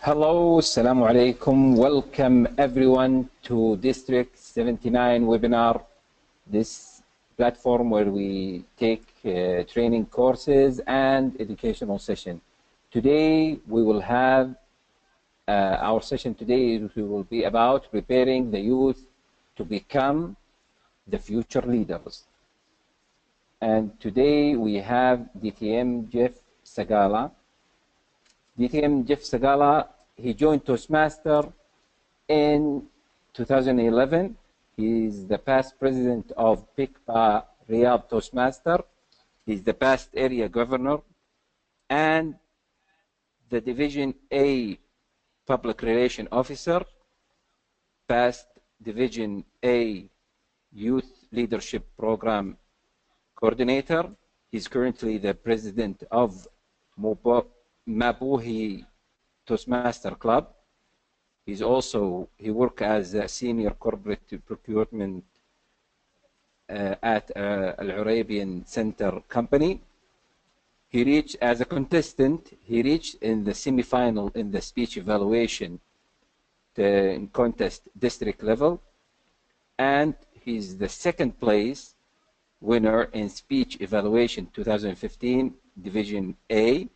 Hello, Assalamu alaikum. Welcome everyone to District 79 webinar. This platform where we take training courses and educational session. Today we will have our session today will be about preparing the youth to become the future leaders. And today we have DTM Geff Sagala. DTM Geff Sagala, he joined Toastmaster in 2011. He is the past president of PICPA Riyadh Toastmaster. He's the past area governor and the Division A Public Relation Officer, past Division A Youth Leadership Program Coordinator. He's currently the president of Mabuhi Toastmaster Club. He worked as a senior corporate procurement at Al Arabian Center Company. He reached as a contestant. He reached in the semi-final in the speech evaluation in contest district level, and he's the second place winner in speech evaluation 2015 Division A,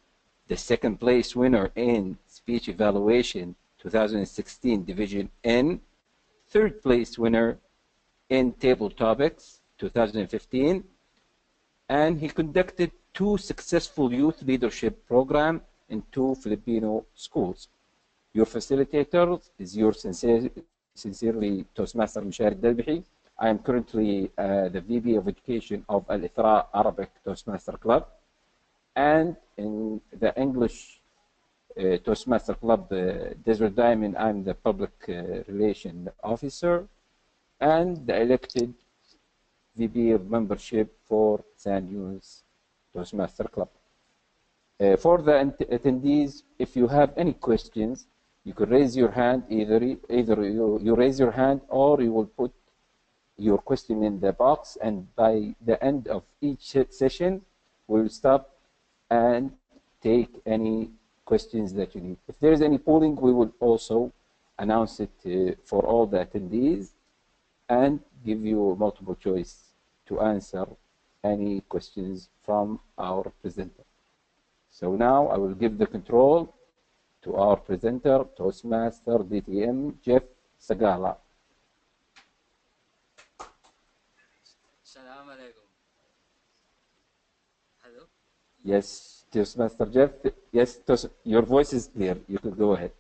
the second place winner in speech evaluation 2016 Division N, third place winner in table topics 2015, and he conducted 2 successful youth leadership programs in 2 Filipino schools. Your facilitator is your sincerely Toastmaster Mashary Al-Dalbahy. I am currently the VP of Education of Al-Ithra Arabic Toastmaster Club, and in the English Toastmaster Club Desert Diamond, I'm the Public Relation Officer and the elected VP of Membership for San Yunus Toastmaster Club. For the attendees, if you have any questions, you could raise your hand. Either you raise your hand or you will put your question in the box, and by the end of each session, we'll stop and take any questions that you need. If there is any polling, we will also announce it for all the attendees and give you multiple choice to answer any questions from our presenter. So now I will give the control to our presenter, Toastmaster DTM Geff Sagala. Assalamu alaikum. Hello? Yes, Toastmaster Geff. Yes, your voice is clear. You could go ahead.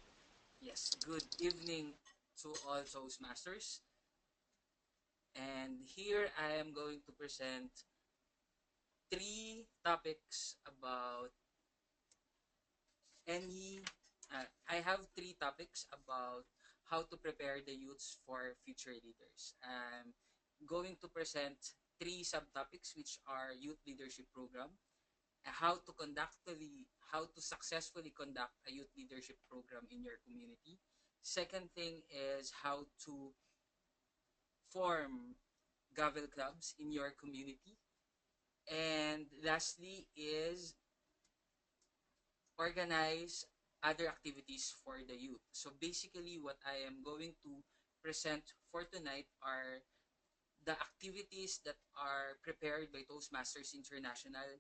Yes, good evening to all Toastmasters. And here I am going to present 3 topics about I have 3 topics about how to prepare the youths for future leaders. I'm going to present 3 subtopics, which are youth leadership program, how to successfully conduct a youth leadership program in your community. Second thing is how to form gavel clubs in your community. And lastly is organize other activities for the youth. So basically what I am going to present for tonight are the activities that are prepared by Toastmasters International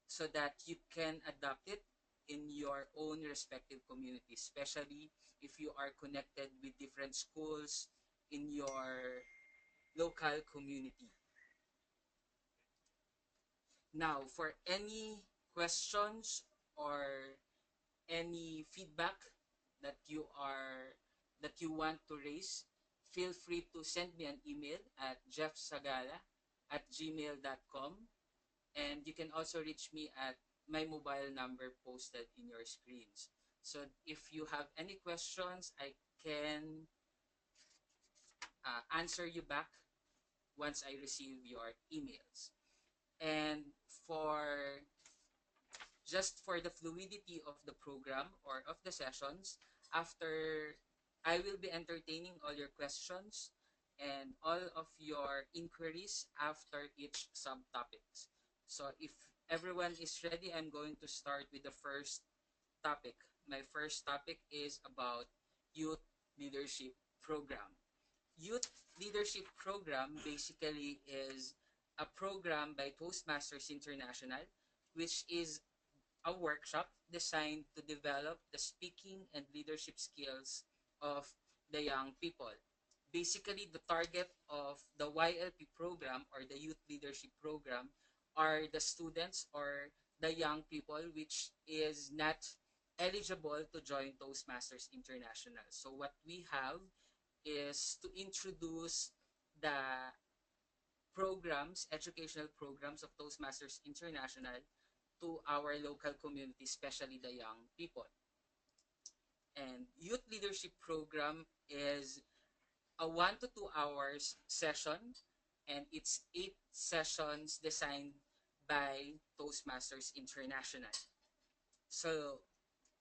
so that you can adapt it in your own respective community, especially if you are connected with different schools in your local community. Now, for any questions or any feedback that you want to raise, feel free to send me an email at jeffsagala@gmail.com, and you can also reach me at my mobile number posted in your screens. So if you have any questions, I can answer you back once I receive your emails. And for the fluidity of the program or of the sessions, after I will be entertaining all your questions and all of your inquiries after each subtopics. So if everyone is ready, I'm going to start with the first topic, my first topic is about youth leadership program. Youth leadership program basically is a program by Toastmasters International, which is a workshop designed to develop the speaking and leadership skills of the young people. Basically, the target of the YLP program or the youth leadership program are the students or the young people which is not eligible to join Toastmasters International. So what we have is to introduce the programs, educational programs of Toastmasters International to our local community, especially the young people. And youth leadership program is a 1 to 2 hours session, and it's 8 sessions designed by Toastmasters International. So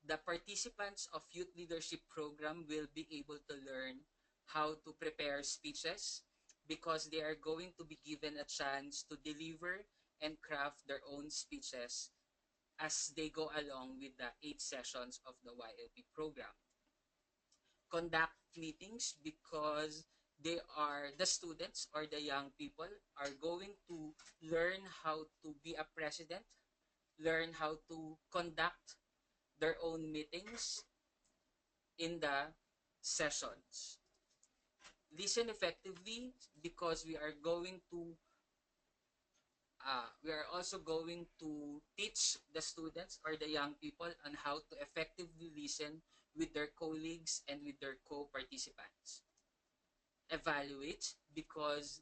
the participants of youth leadership program will be able to learn how to prepare speeches because they are going to be given a chance to deliver and craft their own speeches as they go along with the 8 sessions of the YLP program. Conduct meetings because they are the students or the young people are going to learn how to be a president, learn how to conduct their own meetings in the sessions. Listen effectively because we are also going to teach the students or the young people on how to effectively listen with their colleagues and with their co-participants. Evaluate because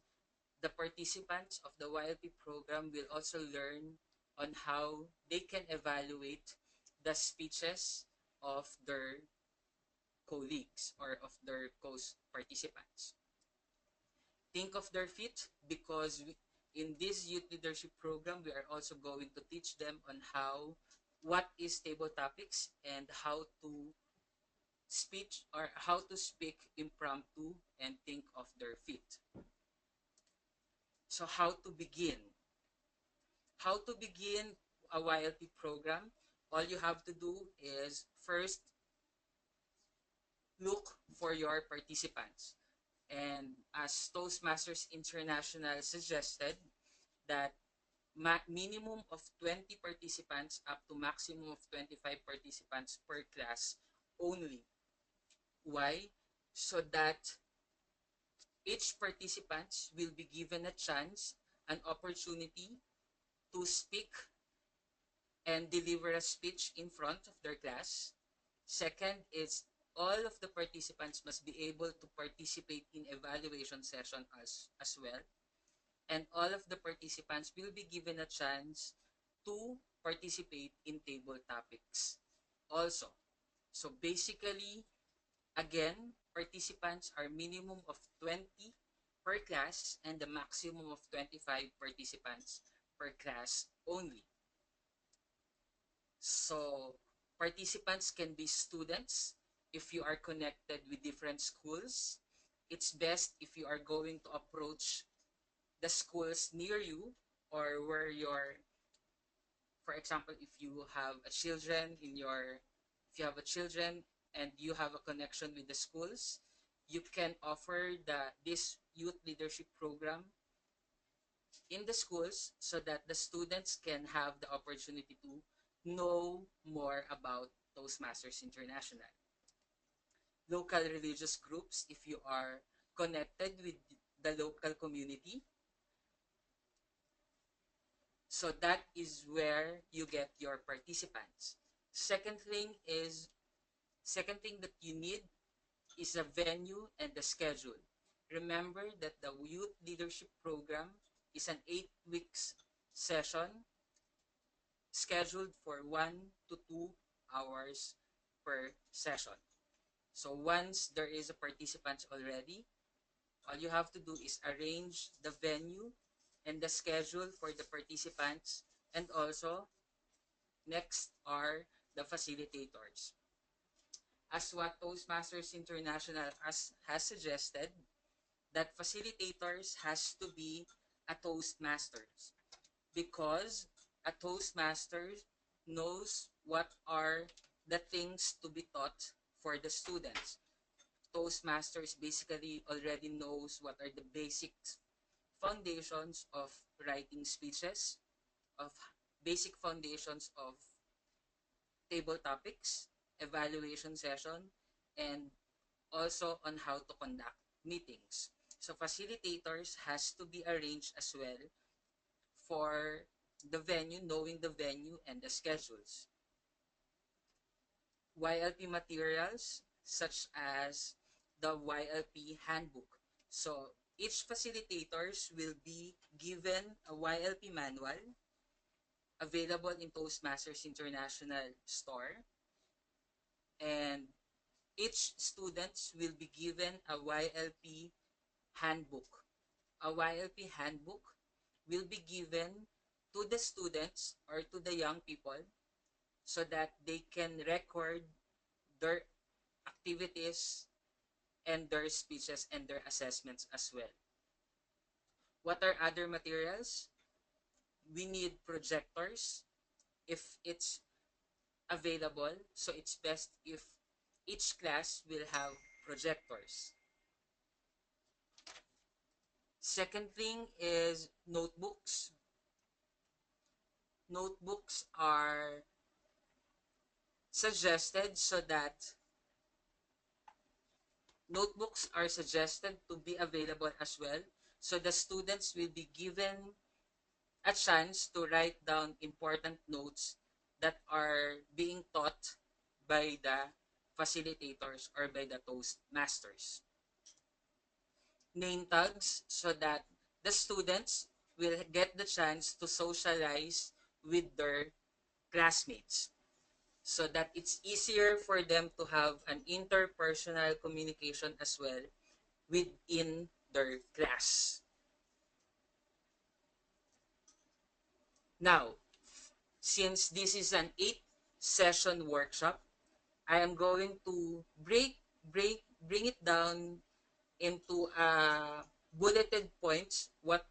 the participants of the YLP program will also learn on how they can evaluate the speeches of their colleagues or of their co-participants. Think of their fit because in this youth leadership program, we are also going to teach them on what is table topics and how to speech or how to speak impromptu and think of their feet. So how to begin? How to begin a YLP program? All you have to do is first look for your participants. And as Toastmasters International suggested, that minimum of 20 participants up to maximum of 25 participants per class only. Why? So that each participant will be given a chance, an opportunity to speak and deliver a speech in front of their class. Second is all of the participants must be able to participate in evaluation session as well. And all of the participants will be given a chance to participate in table topics also. So basically, again, participants are minimum of 20 per class and the maximum of 25 participants per class only. So participants can be students if you are connected with different schools. It's best if you are going to approach the schools near you or where your, for example, if you have a children and you have a connection with the schools, you can offer this youth leadership program in the schools so that the students can have the opportunity to know more about Toastmasters International. Local religious groups, if you are connected with the local community, so that is where you get your participants. Second thing that you need is a venue and the schedule. Remember that the youth leadership program is an 8 weeks session scheduled for 1 to 2 hours per session. So once there is a participant already, all you have to do is arrange the venue and the schedule for the participants, and also next are the facilitators. As what Toastmasters International has suggested, that facilitators has to be a Toastmasters because a Toastmaster knows what are the things to be taught for the students. Toastmasters basically already knows what are the basic foundations of writing speeches, of basic foundations of table topics, evaluation session, and also on how to conduct meetings. So facilitators has to be arranged as well for the venue, knowing the venue and the schedules. YLP materials such as the YLP handbook. So each facilitators will be given a YLP manual available in Toastmasters International store, and each students will be given a YLP handbook. A YLP handbook will be given to the students or to the young people so that they can record their activities and their speeches and their assessments as well. What are other materials? We need projectors if it's available. So it's best if each class will have projectors. Second thing is notebooks. Notebooks are suggested so that notebooks are suggested to be available as well. So the students will be given a chance to write down important notes that are being taught by the facilitators or by the Toastmasters. Name tags so that the students will get the chance to socialize with their classmates so that it's easier for them to have an interpersonal communication as well within their class. Now, since this is an 8 session workshop, I am going to bring it down into bulleted points what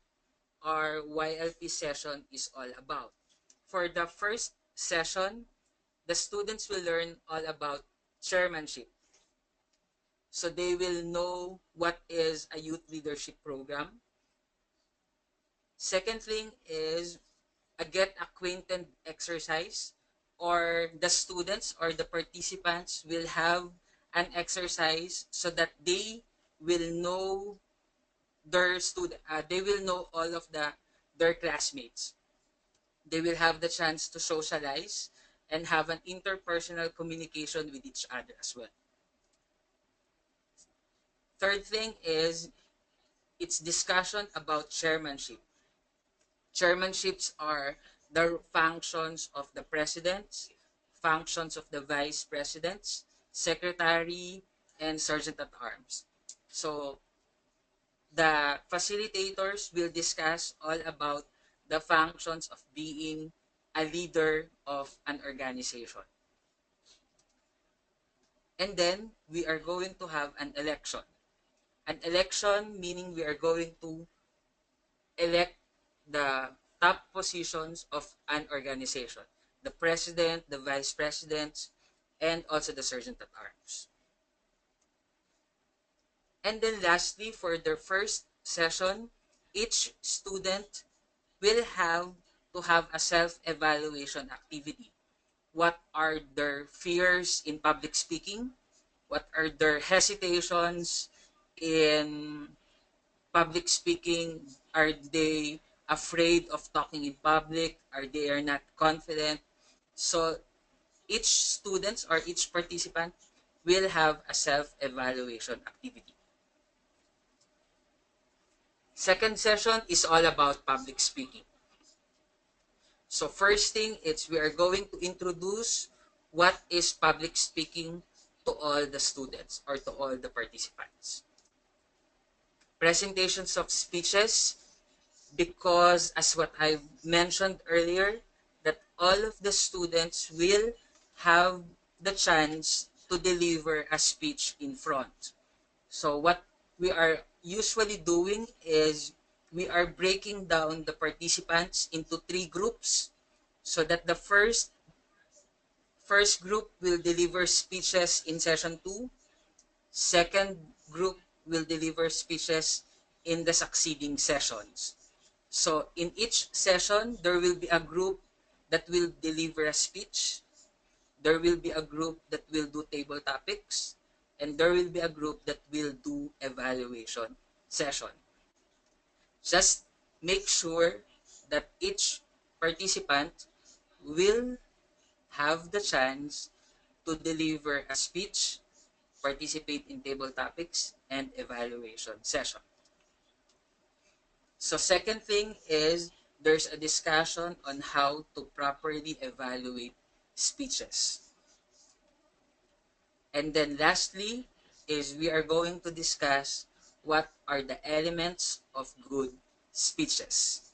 our YLP session is all about. For the first session, the students will learn all about chairmanship. So they will know what is a youth leadership program. Second thing is a get acquainted exercise, or the students or the participants will have an exercise so that they will know they will know all of their classmates. They will have the chance to socialize and have an interpersonal communication with each other as well. Third thing is it's discussion about chairmanship. Chairmanships are the functions of the presidents, functions of the vice presidents, secretary, and sergeant at arms. So the facilitators will discuss all about the functions of being a leader of an organization. And then we are going to have an election. An election meaning we are going to elect the top positions of an organization, the president, the vice presidents, and also the sergeant at arms. And then lastly, for their first session, each student will have to have a self-evaluation activity. What are their fears in public speaking? What are their hesitations in public speaking? Are they afraid of talking in public? Are they are not confident? So each student or each participant will have a self-evaluation activity. Second session is all about public speaking. So first thing is we are going to introduce what is public speaking to all the students or to all the participants. Presentations of speeches, because as what I mentioned earlier, that all of the students will have the chance to deliver a speech in front. So what we are usually doing is we are breaking down the participants into 3 groups so that the first First group will deliver speeches in session 2. Second group will deliver speeches in the succeeding sessions. So in each session, there will be a group that will deliver a speech. There will be a group that will do table topics. And there will be a group that will do evaluation session. Just make sure that each participant will have the chance to deliver a speech, participate in table topics, and evaluation session. So second thing is there's a discussion on how to properly evaluate speeches. And then lastly is we are going to discuss what are the elements of good speeches.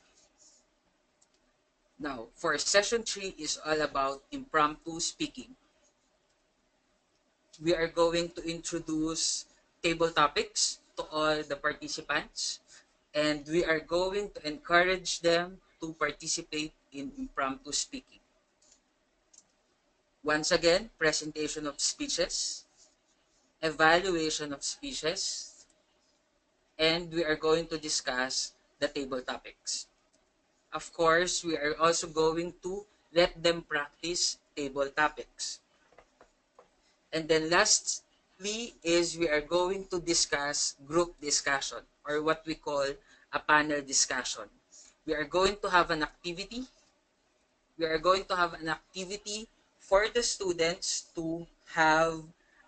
Now, for session 3 is all about impromptu speaking. We are going to introduce table topics to all the participants, and we are going to encourage them to participate in impromptu speaking. Once again, presentation of speeches, evaluation of speeches, and we are going to discuss the table topics. Of course, we are also going to let them practice table topics. And then lastly is we are going to discuss group discussion or what we call a panel discussion. We are going to have an activity. We are going to have an activity for the students to have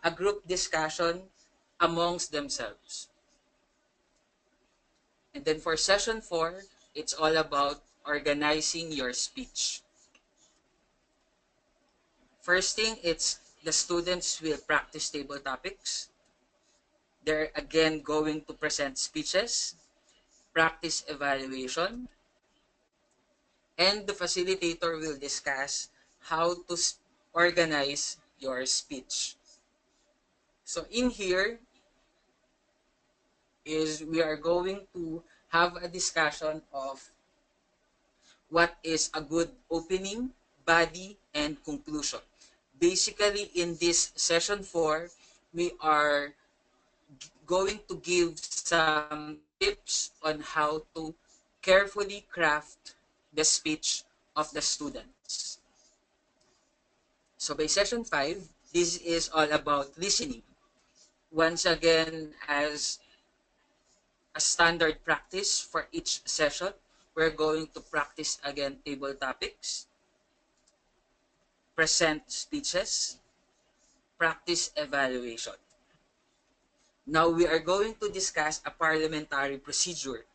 a group discussion amongst themselves. And then for session 4, it's all about organizing your speech. First thing, it's the students will practice table topics. They're again going to present speeches, practice evaluation, and the facilitator will discuss how to organize your speech. So in here is we are going to have a discussion of what is a good opening, body, and conclusion. Basically, in this session 4, we are going to give some tips on how to carefully craft the speech of the students. So by session 5, this is all about listening. Once again, as a standard practice for each session, we're going to practice again table topics, present speeches, practice evaluation. Now we are going to discuss a parliamentary procedure,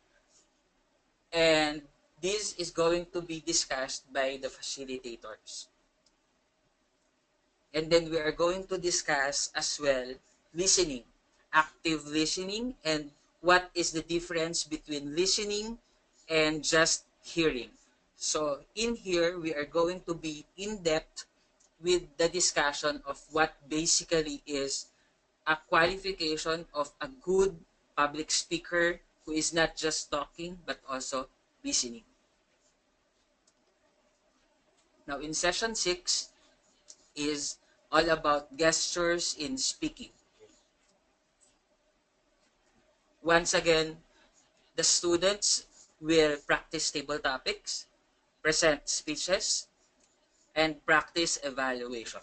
and this is going to be discussed by the facilitators. And then we are going to discuss as well listening, active listening, and what is the difference between listening and just hearing. So in here, we are going to be in depth with the discussion of what basically is a qualification of a good public speaker who is not just talking but also listening. Now in session 6 is all about gestures in speaking. Once again, the students will practice table topics, present speeches, and practice evaluation.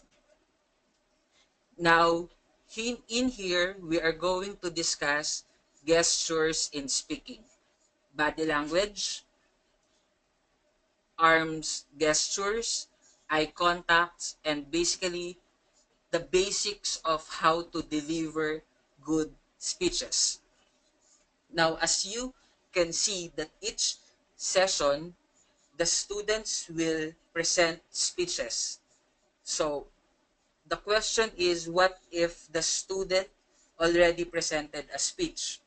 Now, in here, we are going to discuss gestures in speaking. Body language, arms gestures, eye contacts, and basically the basics of how to deliver good speeches. Now, as you can see that each session, the students will present speeches. So, the question is, what if the student already presented a speech?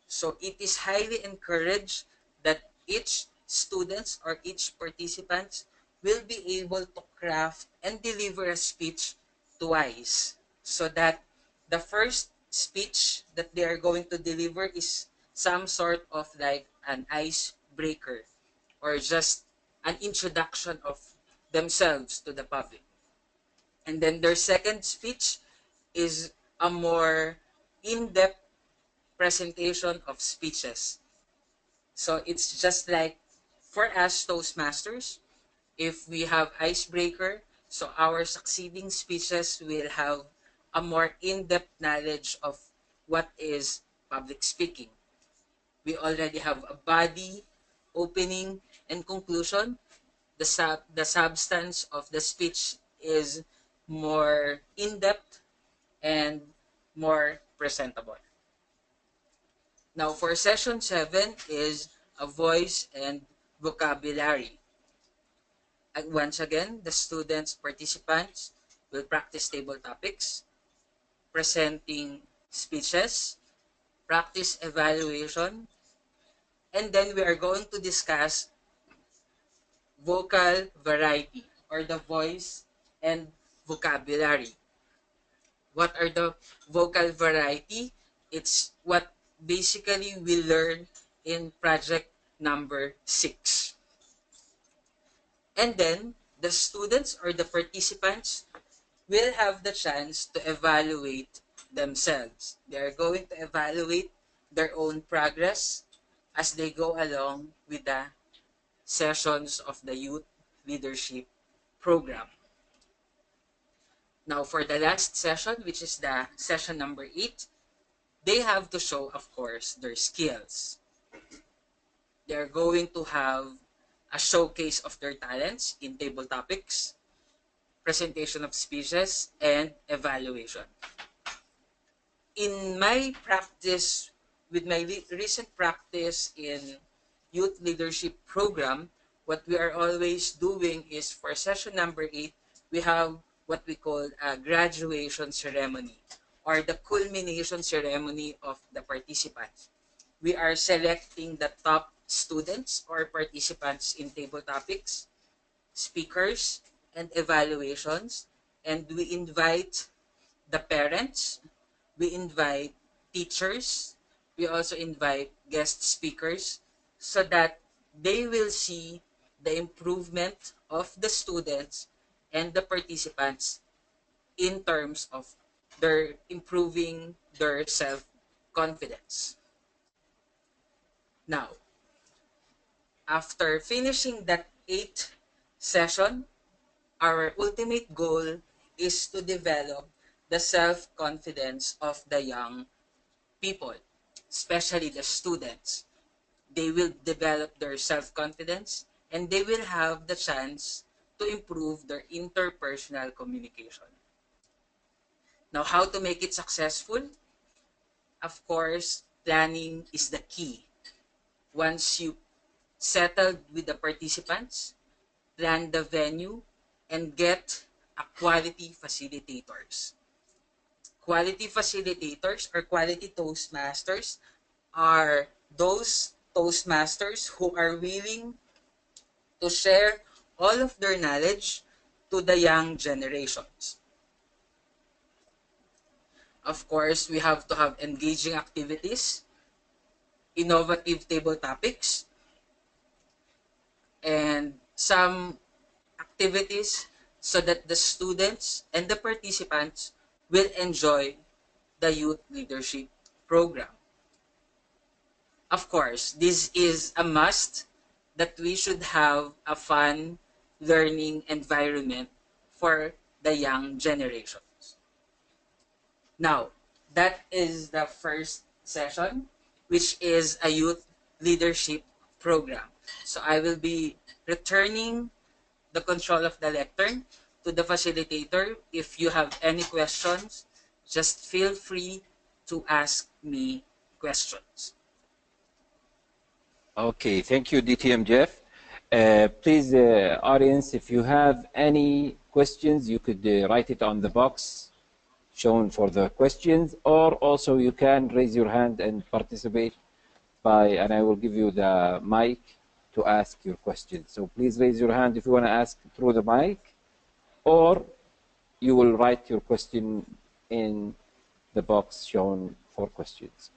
So it is highly encouraged that each students or each participants will be able to craft and deliver a speech twice so that the first speech that they are going to deliver is some sort of like an icebreaker or just an introduction of themselves to the public. And then their second speech is a more in-depth presentation of speeches. So it's just like for us Toastmasters, if we have icebreaker, so our succeeding speeches will have a more in-depth knowledge of what is public speaking. We already have a body, opening, and conclusion. The substance of the speech is more in-depth and more presentable. Now for session 7 is a voice and vocabulary. And once again, the students, participants will practice table topics, presenting speeches, practice evaluation, and then we are going to discuss vocal variety or the voice and vocabulary. What are the vocal variety? It's what basically we learn in project number 6. And then the students or the participants will have the chance to evaluate themselves. They are going to evaluate their own progress as they go along with the sessions of the youth leadership program. Now, for the last session, which is the session number 8, they have to show, of course, their skills. They're going to have a showcase of their talents in table topics, presentation of speeches, and evaluation. In my practice, with my recent practice in youth leadership program, what we are always doing is for session number 8, we have what we call a graduation ceremony or the culmination ceremony of the participants. We are selecting the top students or participants in table topics, speakers, and evaluations, and we invite the parents, we invite teachers, we also invite guest speakers so that they will see the improvement of the students and the participants in terms of their improving their self-confidence. Now, after finishing that 8 session, our ultimate goal is to develop the self-confidence of the young people, especially the students. They will develop their self-confidence and they will have the chance to improve their interpersonal communication. Now, how to make it successful? Of course, planning is the key. Once you settled with the participants, plan the venue, and get a quality facilitators. Quality facilitators or quality Toastmasters are those Toastmasters who are willing to share all of their knowledge to the young generations. Of course, we have to have engaging activities, innovative table topics, and some activities so that the students and the participants will enjoy the youth leadership program. Of course, this is a must that we should have a fun learning environment for the young generations. Now, that is the first session, which is a youth leadership program. So I will be returning the control of the lectern to the facilitator. If you have any questions, just feel free to ask me questions. Okay, thank you, DTM Jeff. Please, audience, if you have any questions, you could write it on the box shown for the questions, or also you can raise your hand and participate and I will give you the mic to ask your question. So please raise your hand if you want to ask through the mic, or you will write your question in the box shown for questions.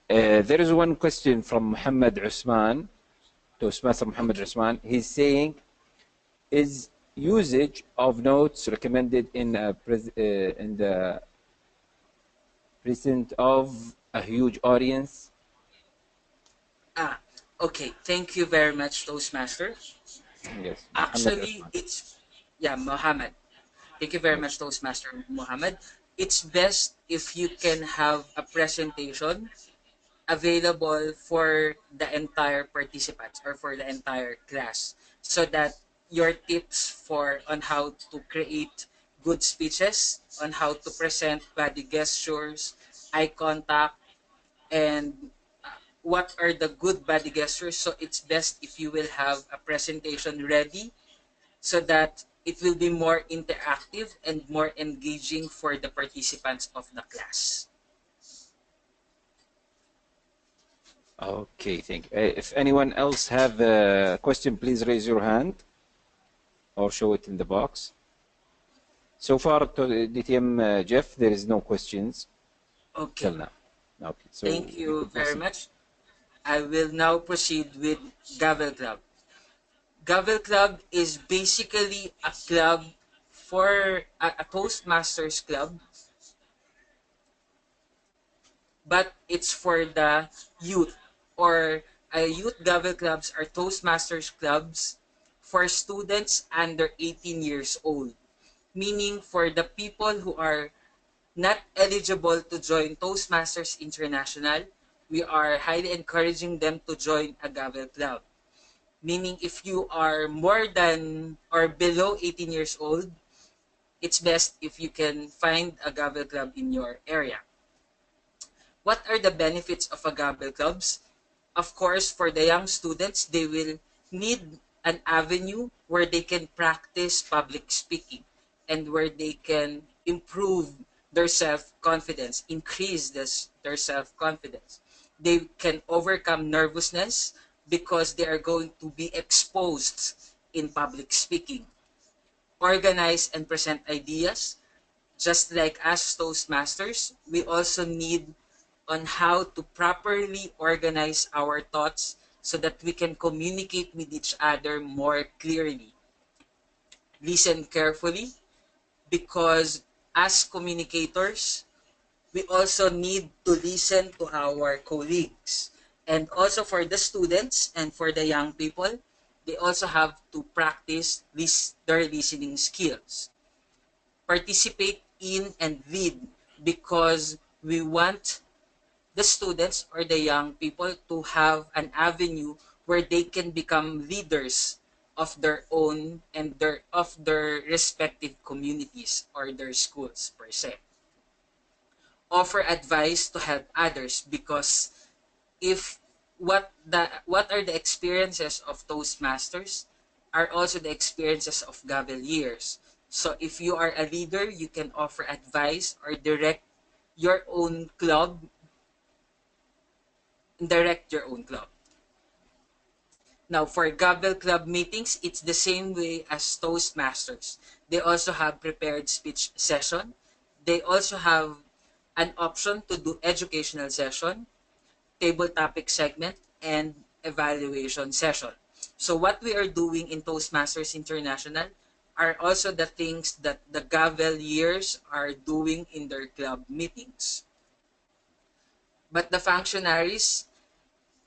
There is one question from Muhammad Usman. Toastmaster Muhammad Okay. Rasman. He's saying, is usage of notes recommended in the presence of a huge audience? Ah, okay. Thank you very much, Toastmaster. Yes, Muhammad Actually, Rasman. yeah, Mohammed. Thank you very Yes. much, Toastmaster Mohammed. It's best if you can have a presentation available for the entire participants or for the entire class, so that your tips for on how to create good speeches, on how to present body gestures, eye contact, and what are the good body gestures. So it's best if you will have a presentation ready, so that it will be more interactive and more engaging for the participants of the class. Okay, thank you. If anyone else have a question, please raise your hand or show it in the box. So far, to DTM Jeff, there is no questions till Okay, now. Okay, so thank we you could very proceed. much. I will now proceed with Gavel Club. Gavel Club is basically a club for a Toastmasters club, but it's for the youth, or youth Gavel clubs are Toastmasters clubs for students under 18 years old, meaning for the people who are not eligible to join Toastmasters International, we are highly encouraging them to join a Gavel club. Meaning if you are more than or below 18 years old, it's best if you can find a Gavel club in your area. What are the benefits of a Gavel clubs? Of course, for the young students, they will need an avenue where they can practice public speaking and where they can improve their self-confidence, increase their self-confidence. They can overcome nervousness because they are going to be exposed in public speaking. Organize and present ideas. Just like as Toastmasters, we also need on how to properly organize our thoughts so that we can communicate with each other more clearly. Listen carefully, because as communicators, we also need to listen to our colleagues. And also for the students and for the young people, they also have to practice their listening skills. Participate in and lead, because we want the students or the young people to have an avenue where they can become leaders of their own and their respective communities or their schools per se. Offer advice to help others, because if what are the experiences of Toastmasters are also the experiences of Gaveliers. So if you are a leader, you can offer advice or your own club, direct your own club. Now, for Gavel Club meetings, it's the same way as Toastmasters. They also have prepared speech session. They also have an option to do educational session, table topic segment, and evaluation session. So what we are doing in Toastmasters International are also the things that the Gaveliers are doing in their club meetings. But the functionaries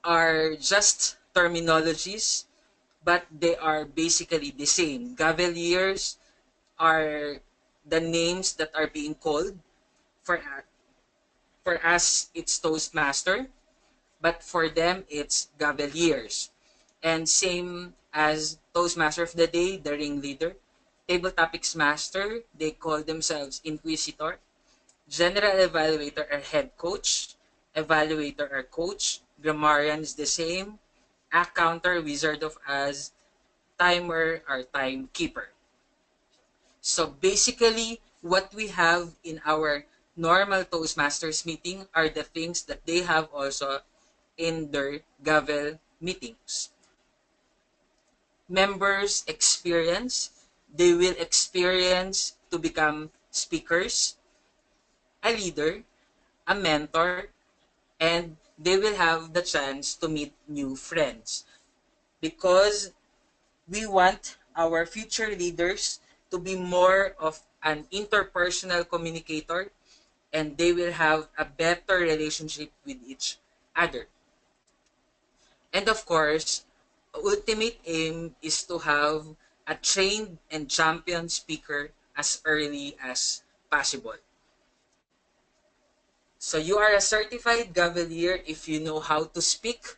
are just terminologies, but they are basically the same. Gaveliers are the names that are being called. For, for us, it's Toastmaster, but for them, it's Gaveliers. And same as Toastmaster of the Day, the ringleader. Table Topics Master, they call themselves Inquisitor. General Evaluator are Head Coach. Evaluator are Coach. Grammarian is the same. Accounter, Wizard of Oz. Timer or Timekeeper. So basically, what we have in our normal Toastmasters meeting are the things that they have also in their Gavel meetings. Members experience, they will experience to become speakers, a leader, a mentor, and they will have the chance to meet new friends. because we want our future leaders to be more of an interpersonal communicator, and they will have a better relationship with each other. And of course, ultimate aim is to have a trained and champion speaker as early as possible. So you are a certified Gavelier if you know how to speak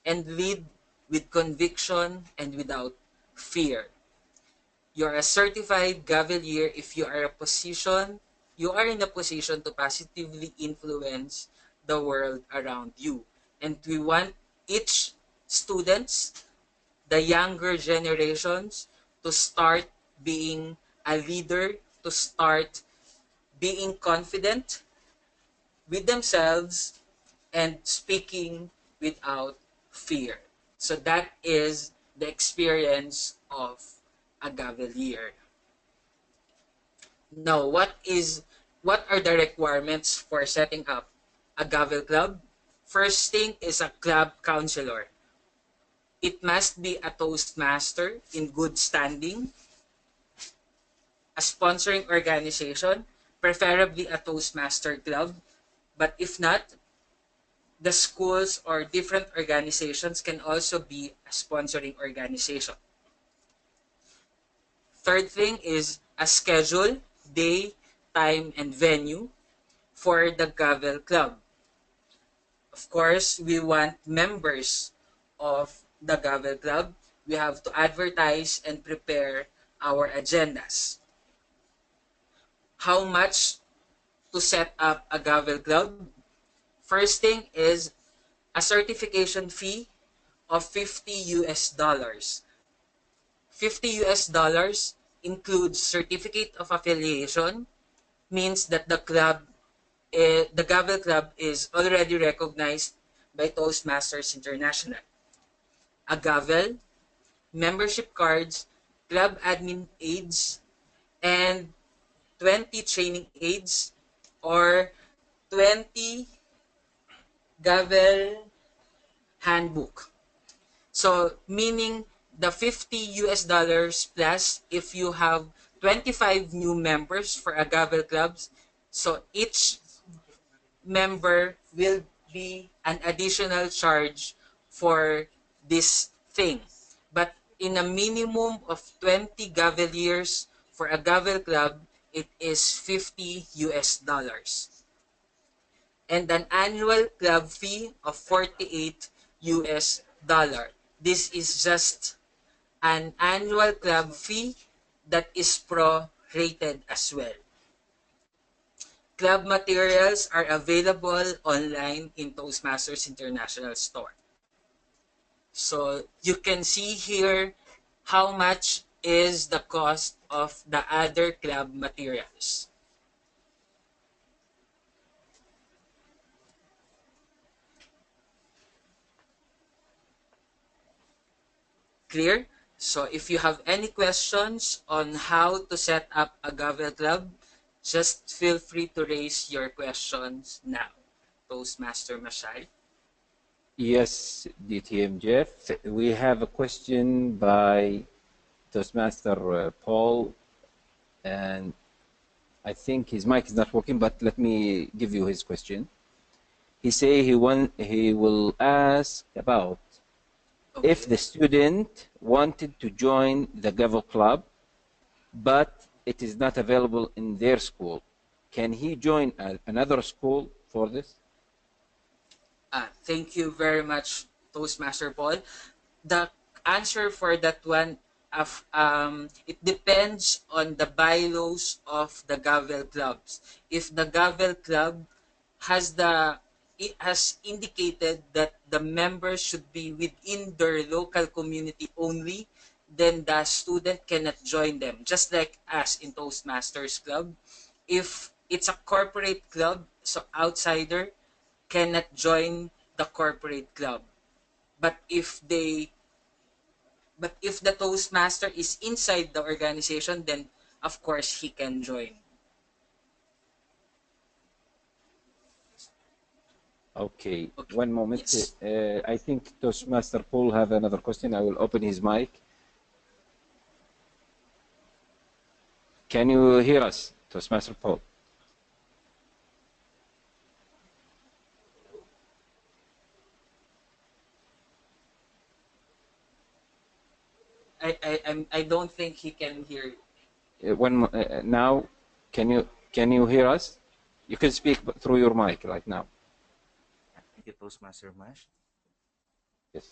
and lead with conviction and without fear. You are a certified Gavelier if you are in a position to positively influence the world around you. And we want each students, the younger generations, to start being a leader, to start being confident with themselves and speaking without fear. So that is the experience of a Gavelier. Now, what are the requirements for setting up a Gavel Club? First thing is a club counselor. It must be a Toastmaster in good standing, a sponsoring organization, preferably a Toastmaster club. But if not, the schools or different organizations can also be a sponsoring organization. Third thing is a schedule, day, time, and venue for the Gavel Club. Of course, we want members of the Gavel Club. We have to advertise and prepare our agendas. How much to set up a Gavel Club? First thing is a certification fee of 50 US dollars. 50 US dollars includes certificate of affiliation, means that the Gavel Club is already recognized by Toastmasters International. A Gavel, membership cards, club admin aids, and 20 training aids or 20 Gavel handbook. So meaning the 50 US dollars plus if you have 25 new members for a Gavel clubs. So each member will be an additional charge for this thing. But in a minimum of 20 Gaveliers for a Gavel club, it is 50 US dollars. And an annual club fee of 48 US dollar. This is just an annual club fee that is pro-rated as well. Club materials are available online in Toastmasters International Store. So you can see here how much is the cost of the other club materials. Clear? So if you have any questions on how to set up a Gavel Club, just feel free to raise your questions now. Toastmaster Mashary. Yes, DTM Jeff. We have a question by Toastmaster Paul, and I think his mic is not working, but let me give you his question. He say he will ask about if the student wanted to join the Gavel Club, but it is not available in their school, can he join another school for this? Thank you very much, Toastmaster Paul. The answer for that one, it depends on the bylaws of the Gavel clubs. If the Gavel club has it has indicated that the members should be within their local community only, then the student cannot join them. Just like us in Toastmasters Club, if it's a corporate club, so outsider cannot join the corporate club. But if they but if the Toastmaster is inside the organization, then of course he can join. Okay, Okay. one moment. Yes. I think Toastmaster Paul have another question. I will open his mic. Can you hear us, Toastmaster Paul? I don't think he can hear you. Now, can you hear us? You can speak through your mic right now. Thank you, Toastmaster Mash. Yes.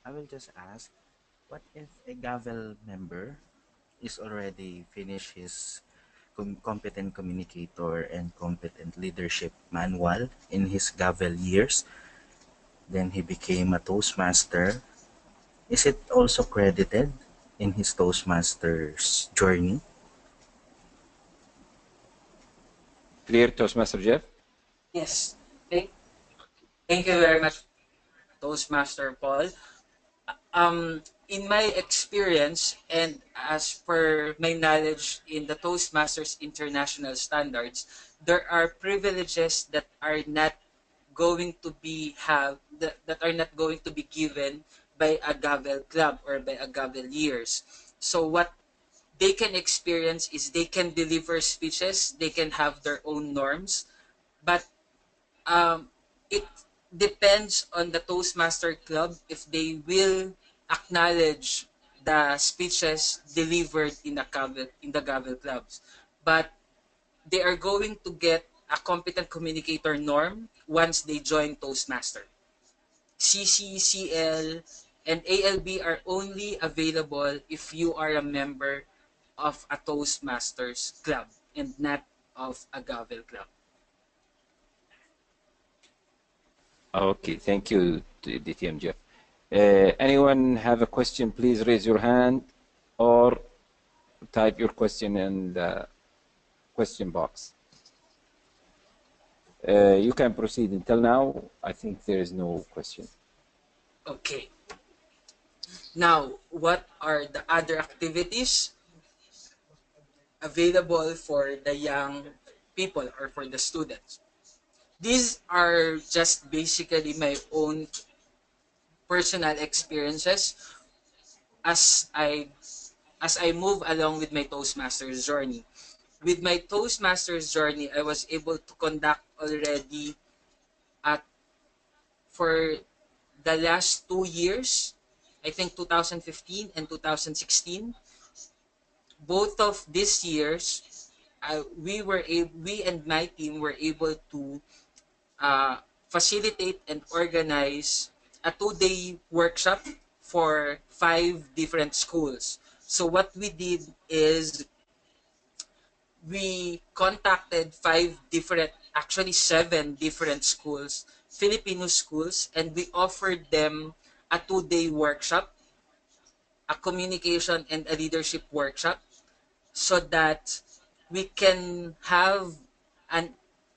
I will just ask, what if a Gavel member is already finished his competent communicator and competent leadership manual in his Gavel years, then he became a Toastmaster? Is it also credited in his Toastmaster's journey? Clear, Toastmaster Jeff? Yes. Thank you very much, Toastmaster Paul. In my experience and as per my knowledge in the Toastmasters International Standards, there are privileges that are not going to be that are not going to be given by a Gavel club or by a Gavel years. So what they can experience is they can deliver speeches, they can have their own norms, but it depends on the Toastmaster Club if they will acknowledge the speeches delivered in the Gavel clubs. But they are going to get a competent communicator norm once they join Toastmaster. CC, CL, and ALB are only available if you are a member of a Toastmasters club and not of a Gavel club. Okay, thank you, DTM Jeff. Anyone have a question, please raise your hand or type your question in the question box. You can proceed. Until now, I think there is no question. Okay. Now, what are the other activities available for the young people or for the students? These are just basically my own personal experiences as I move along with my Toastmasters journey. With my Toastmasters journey, I was able to conduct already at for the last 2 years, I think 2015 and 2016. Both of these years, we and my team were able to facilitate and organize a 2-day workshop for 5 different schools. So what we did is we contacted 7 different schools, Filipino schools, and we offered them a 2-day workshop, a communication and a leadership workshop, so that we can have an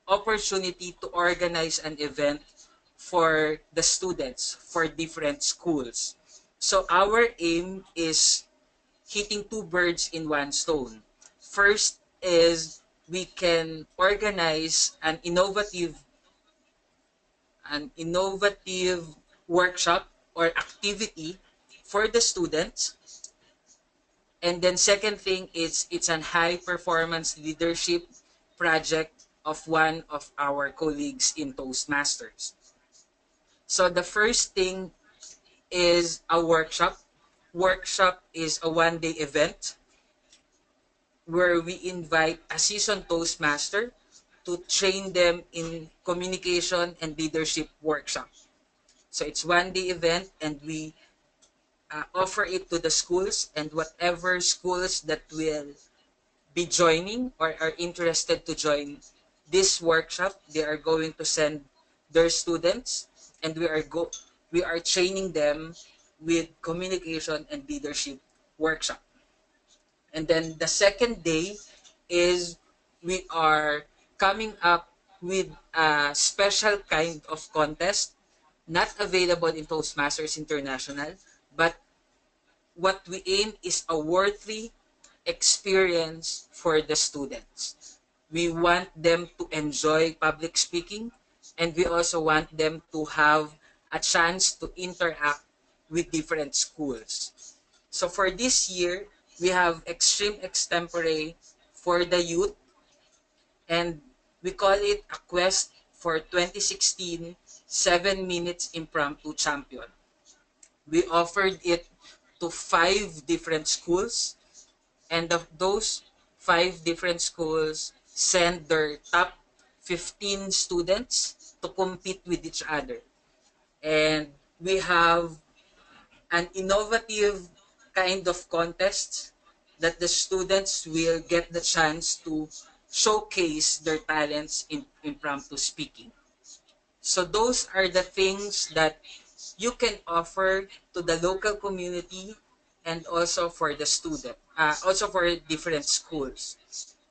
opportunity to organize an event for the students for different schools. So our aim is hitting two birds in one stone. First is we can organize an innovative workshop or activity for the students. And then second thing is it's an high performance leadership project of one of our colleagues in Toastmasters. So the first thing is a workshop. Workshop is a 1-day event where we invite a seasoned Toastmaster to train them in communication and leadership workshop. So it's 1-day event and we offer it to the schools, and whatever schools that will be joining or are interested to join this workshop, they are going to send their students, and we are training them with communication and leadership workshop. And then the second day is we are coming up with a special kind of contest not available in Toastmasters International, but what we aim is a worthy experience for the students. We want them to enjoy public speaking. and we also want them to have a chance to interact with different schools. So for this year, we have Extreme Extempore for the youth, and we call it a quest for 2016 7 minutes impromptu champion. We offered it to 5 different schools, and of those 5 different schools send their top 15 students to compete with each other. And we have an innovative kind of contest that the students will get the chance to showcase their talents in impromptu speaking. So those are the things that you can offer to the local community and also for the student, also for different schools.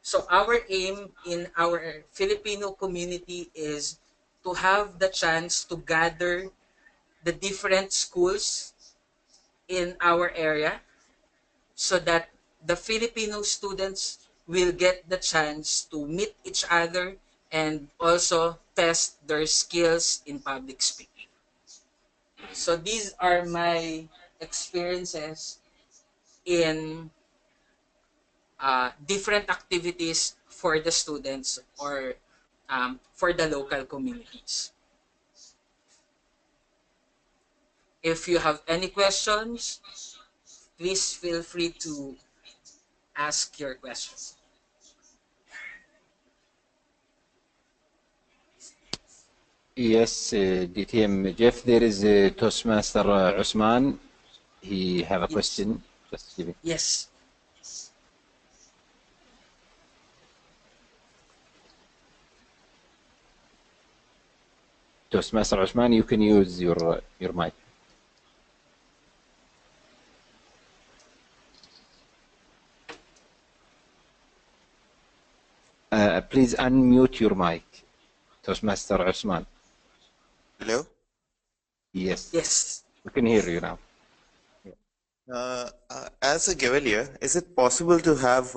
So our aim in our Filipino community is to have the chance to gather the different schools in our area so that the Filipino students will get the chance to meet each other and also test their skills in public speaking. So these are my experiences in different activities for the students or for the local communities. If you have any questions, please feel free to ask your questions. Yes, DTM Jeff, there is Toastmaster Usman. He have a Yes. question. Just give it. Yes. Toastmaster Usman, you can use your mic. Please unmute your mic, Toastmaster Usman. Hello? Yes, Yes. we can hear you now. As a Cavalier, is it possible to have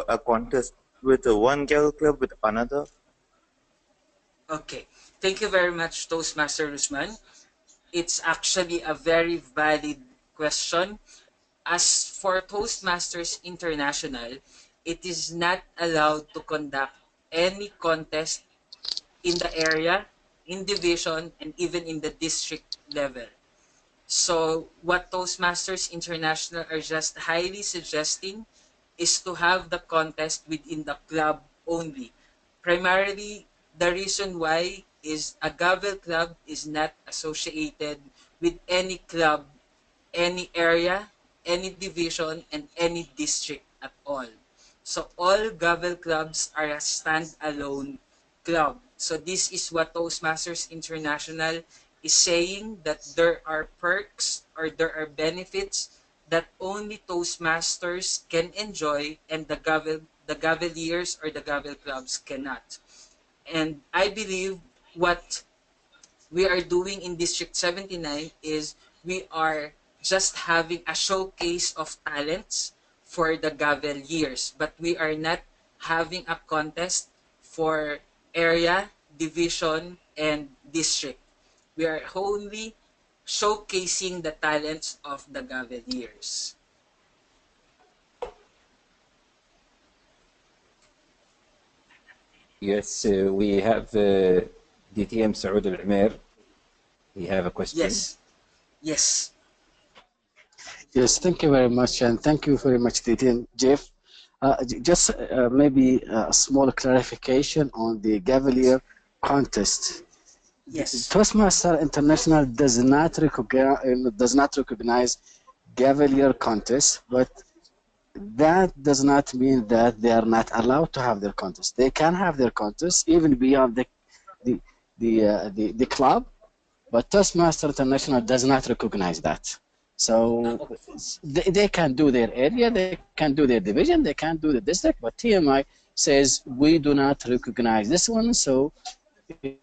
a contest with one Gavel club with another? Okay. Thank you very much, Toastmaster Usman. It's actually a very valid question. As for Toastmasters International, it is not allowed to conduct any contest in the area, in division, and even in the district level. So what Toastmasters International are just highly suggesting is to have the contest within the club only. Primarily, the reason why is a Gavel club is not associated with any club, any area, any division, and any district at all. So all Gavel clubs are a standalone club. So this is what Toastmasters International is saying, that there are perks or there are benefits that only Toastmasters can enjoy and the Gaveliers or the Gavel clubs cannot. And I believe what we are doing in District 79 is we are just having a showcase of talents for the Gavel years, but we are not having a contest for area, division, and district. We are only showcasing the talents of the Gavel years. Yes, we have DTM Saud Al-Umair. He have a question. Yes. Yes. Yes, thank you very much, and thank you very much, Titin. Jeff. Just maybe a small clarification on the Gavalier contest. Yes. Toastmaster International does not recognize Gavalier contest, but that does not mean that they are not allowed to have their contest. They can have their contest even beyond the club, but Toastmaster International does not recognize that. So they can do their area, they can do their division, they can do the district, but TMI says we do not recognize this one. So if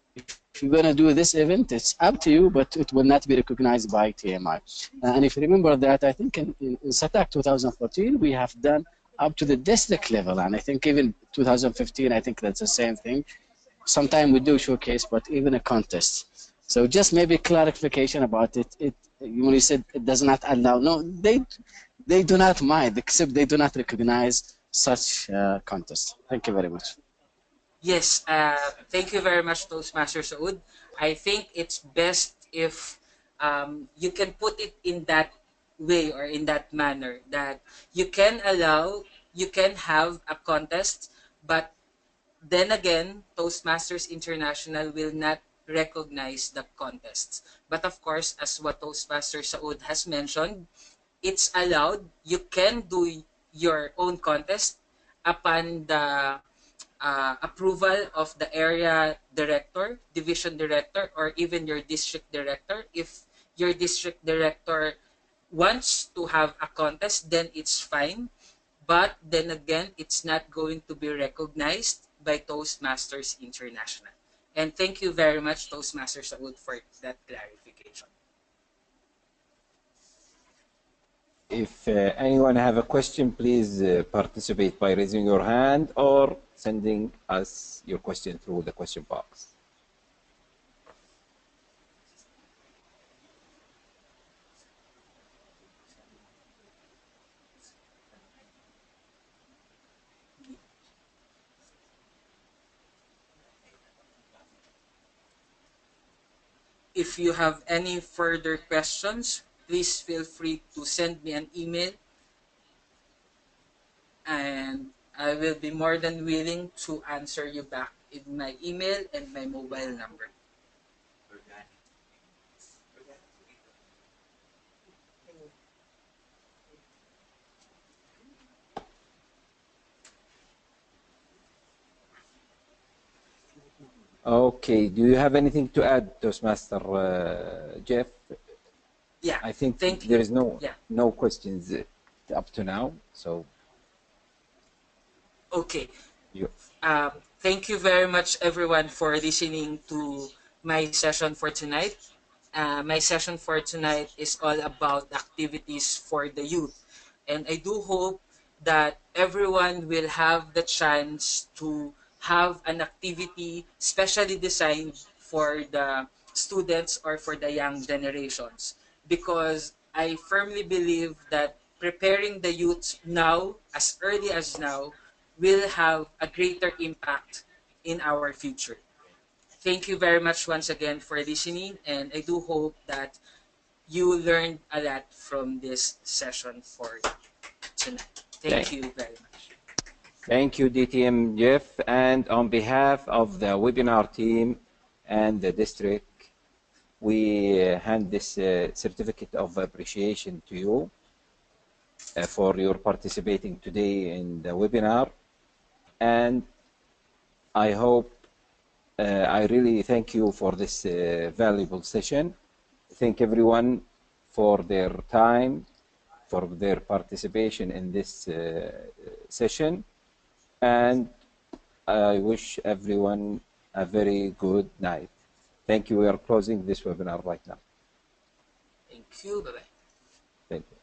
you're going to do this event, it's up to you, but it will not be recognized by TMI. And if you remember that, I think in SATAC 2014, we have done up to the district level. And I think even 2015, I think that's the same thing. Sometime we do showcase, but even a contest. So just maybe clarification about it. When you said it does not allow, no, they do not mind, except they do not recognize such contests. Thank you very much. Yes, thank you very much, Toastmaster Saud. I think it's best if you can put it in that way or in that manner that you can have a contest, but then again, Toastmasters International will not recognize the contests. But of course, as what Toastmaster Saud has mentioned, it's allowed. You can do your own contest upon the approval of the area director, division director, or even your district director. If your district director wants to have a contest, then it's fine. But then again, it's not going to be recognized by Toastmasters International. And thank you very much, Toastmaster Saud, for that clarification. If anyone have a question, please participate by raising your hand or sending us your question through the question box. If you have any further questions, please feel free to send me an email, and I will be more than willing to answer you back in my email and my mobile number. Okay, do you have anything to add, Toastmaster Geff? Yeah, I think thank you. there is Yeah. no questions up to now, so Okay. you. Thank you very much, everyone, for listening to my session for tonight. My session for tonight is all about activities for the youth. And I do hope that everyone will have the chance to have an activity specially designed for the students or for the young generations. Because I firmly believe that preparing the youth now, as early as now, will have a greater impact in our future. Thank you very much once again for listening, and I do hope that you learned a lot from this session for tonight. Thank you very much. Thank you, DTM Geff, and on behalf of the webinar team and the district, we hand this certificate of appreciation to you for your participating today in the webinar. And I hope, I really thank you for this valuable session. Thank everyone for their time, for their participation in this session. And I wish everyone a very good night. Thank you. We are closing this webinar right now. Thank you. Bye-bye. Thank you.